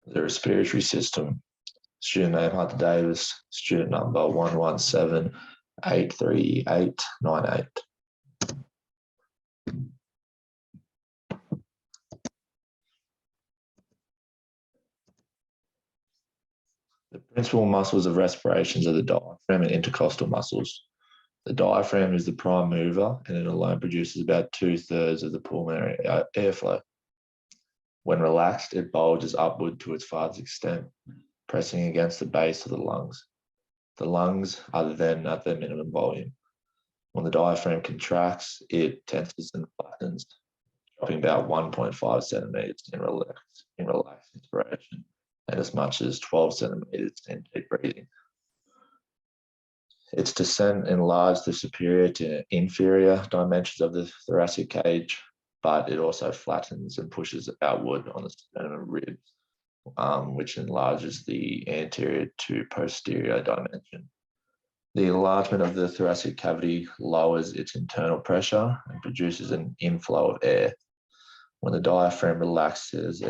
The respiratory system. Student name Hunter Davis, student number 117833898. The principal muscles of respirations are the diaphragm and intercostal muscles. The diaphragm is the prime mover and it alone produces about 2/3 of the pulmonary airflow. When relaxed, it bulges upward to its farthest extent, pressing against the base of the lungs. The lungs are then at their minimum volume. When the diaphragm contracts, it tenses and flattens, dropping about 1.5 centimeters in relaxed inspiration and as much as 12 centimeters in deep breathing. Its descent enlarges the superior to inferior dimensions of the thoracic cage, but it also flattens and pushes outward on the sternum and ribs, which enlarges the anterior to posterior dimension. The enlargement of the thoracic cavity lowers its internal pressure and produces an inflow of air. When the diaphragm relaxes,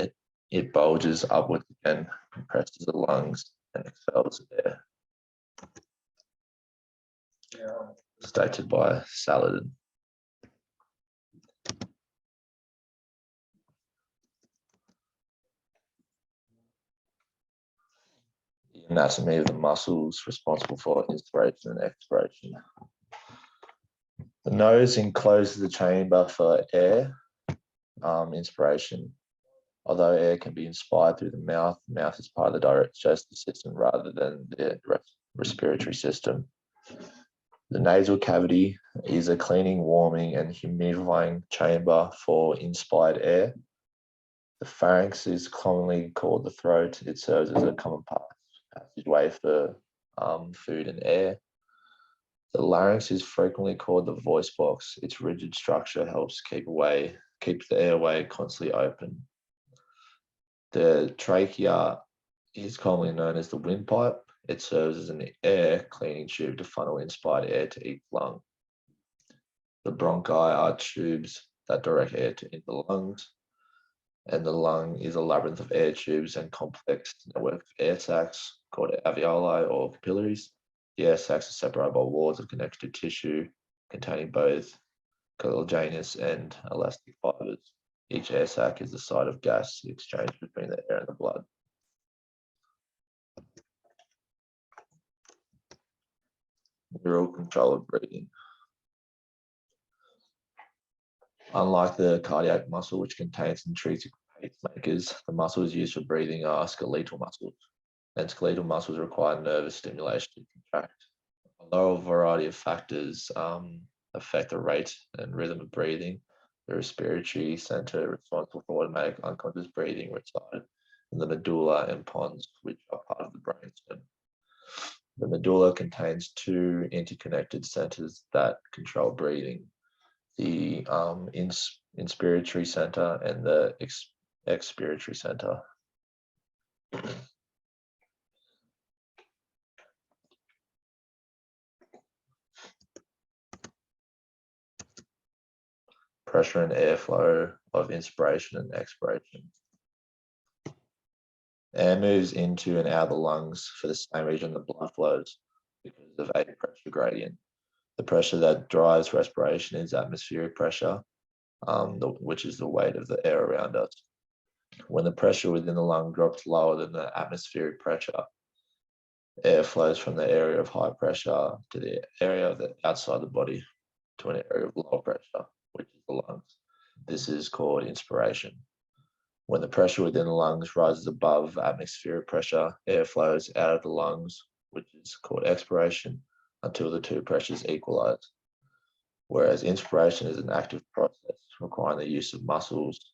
it bulges upwards again, compresses the lungs, and expels air. Stated by Saladin. The anatomy of the muscles responsible for inspiration and expiration. The nose encloses the chamber for air inspiration. Although air can be inspired through the mouth is part of the digestive system rather than the respiratory system. The nasal cavity is a cleaning, warming, and humidifying chamber for inspired air. The pharynx is commonly called the throat. It serves as a common passageway for food and air. The larynx is frequently called the voice box. Its rigid structure helps keep the airway constantly open. The trachea is commonly known as the windpipe. It serves as an air cleaning tube to funnel inspired air to each lung. The bronchi are tubes that direct air into the lungs, and the lung is a labyrinth of air tubes and complex network of air sacs called alveoli or capillaries. The air sacs are separated by walls of connective tissue containing both collagenous and elastic fibers. Each air sac is the site of gas exchange between the air and the blood. Neural control of breathing. Unlike the cardiac muscle, which contains intrinsic pacemakers, the muscles used for breathing are skeletal muscles, and skeletal muscles require nervous stimulation to contract. Although a variety of factors affect the rate and rhythm of breathing, the respiratory center responsible for automatic unconscious breathing reside in the medulla and pons, which are part of the brainstem. The medulla contains two interconnected centers that control breathing: the inspiratory center and the expiratory center. Pressure and airflow of inspiration and expiration. Air moves into and out of the lungs for the same region the blood flows because of a pressure gradient. The pressure that drives respiration is atmospheric pressure, which is the weight of the air around us. When the pressure within the lung drops lower than the atmospheric pressure, air flows from the area of high pressure to the area of the outside the body to an area of low pressure, which is the lungs. This is called inspiration. When the pressure within the lungs rises above atmospheric pressure, air flows out of the lungs, which is called expiration, until the two pressures equalize. Whereas inspiration is an active process requiring the use of muscles,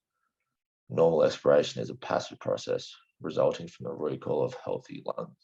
normal expiration is a passive process resulting from the recall of healthy lungs.